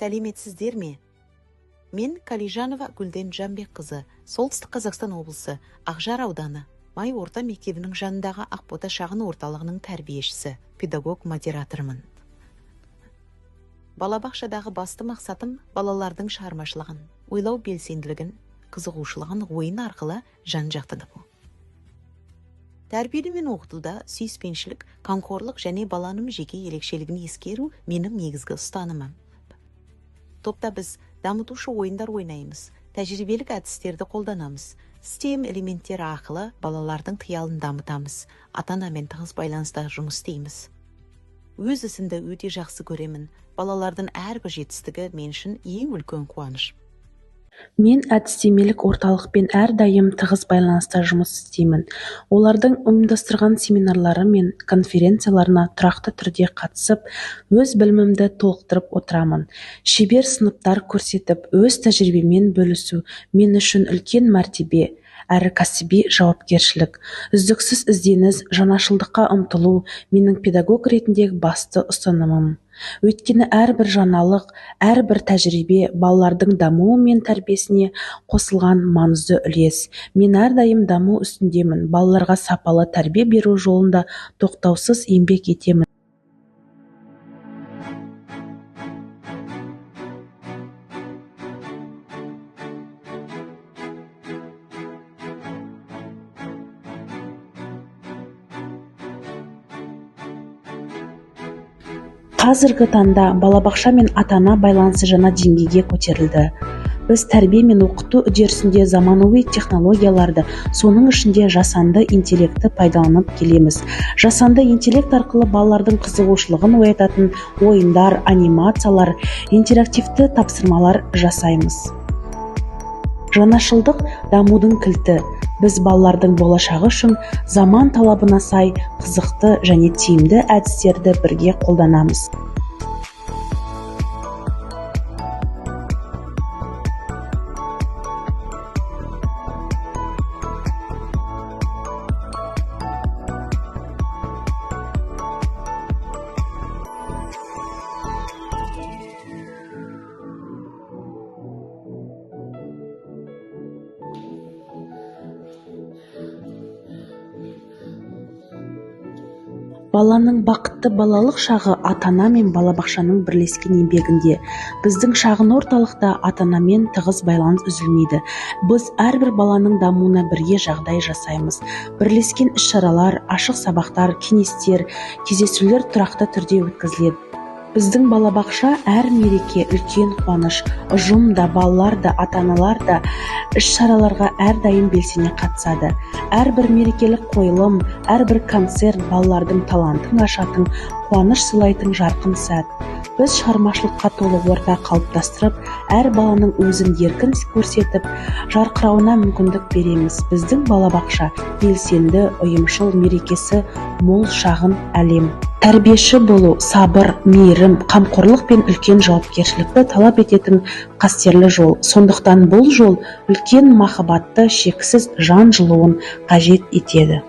Сәлеметсіздер ме? Мен Калижанова Гүлден Жанбек қызы, Солтүстік Қазақстан облысы, Ақжар ауданы, Май орта мектебінің жанындағы Ақбота шағын орталығының тәрбиешісі, педагог-модератормын. Балабақшадағы басты мақсатым балалардың шығармашылығын, ойлау белсенділігін, қызығушылығын ойын арқылы жан-жақты дамыту. Тәрбиелеу мен оқытуда сүйіспеншілік, қамқорлық және баланың жеке ерекшелігін ескеру менің негізгі ұстанымым. Топта біз дамытушы ойындар ойнаймыз, тәжірибелік әдістерді қолданамыз, STEM элементтері арқылы балалардың қиялын дамытамыз, ата-анамен тығыз байланыста жұмыс істейміз. Өз ісімді өте жақсы көремін. Балалардың әрбір жетістігі мен үшін ең үлкен қуаныш. Мен әдістемелік орталықпен әрдайым тығыз байланыста жұмыс істеймін. Олардың ұйымдастырған семинарлары мен конференцияларына тұрақты түрде қатысып, өз білімімді толықтырып отырамын. Шебер сыныптар көрсетіп, өз тәжірибемен бөлісу мен үшін үлкен мәртебе, әрі кәсіби жауапкершілік. Үздіксіз ізденіс, жаңашылдыққа ұмтылу менің педагог ретіндегі басты ұстанымым. Өйткені әрбір жаңалық, әрбір тәжірибе балалардың дамуы мен тәрбиесіне қосылған маңызды үлес. Мен әрдайым даму үстіндемін. Балаларға сапалы тәрбие беру жолында тоқтаусыз еңбек етемін. Қазіргі таңда балабақша мен ата-ана байланысы жаңа деңгейге көтерілді. Біз тәрбие мен оқыту үдерісінде заманауи технологияларды, соның ішінде жасанды интеллектті пайдаланып келеміз. Жасанды интеллект арқылы балалардың қызығушылығын оятатын ойындар, анимациялар, интерактивті тапсырмалар жасаймыз. Жаңашылдық дамудың кілті. Біз балалардың болашағы үшін заман талабына сай, қызықты және тиімді әдістерді бірге қолданамыз. Баланың бақытты балалық шағы ата-ана мен балабақшаның бірлескен еңбегінде. Біздің шағын орталықта ата-анамен тығыз байланыс үзілмейді. Біз әрбір баланың дамуына бірге жағдай жасаймыз. Бірлескен іс-шаралар, ашық сабақтар, кеңестер, кездесулер тұрақты түрде өткізіледі. Біздің балабақша әр мереке үлкен қуаныш. Ұжым да, балалар да, ата-аналар да іс-шараларға әрдайым белсене қатысады. Әрбір мерекелік қойылым, әрбір концерт балалардың талантын ашатын, қуаныш сыйлайтын жарқын сәт. Біз шығармашылыққа толы орта қалыптастырып, әр баланың өзін еркін көрсетіп, жарқырауына мүмкіндік береміз. Біздің балабақша белсенді, ұйымшыл, мерекесі мол шағын әлем. Тәрбиеші болу, сабыр, мейірім, қамқорлық пен үлкен жауапкершілікті талап ететін қастерлі жол. Сондықтан бұл жол үлкен махаббатты, шексіз жан жылуын қажет етеді.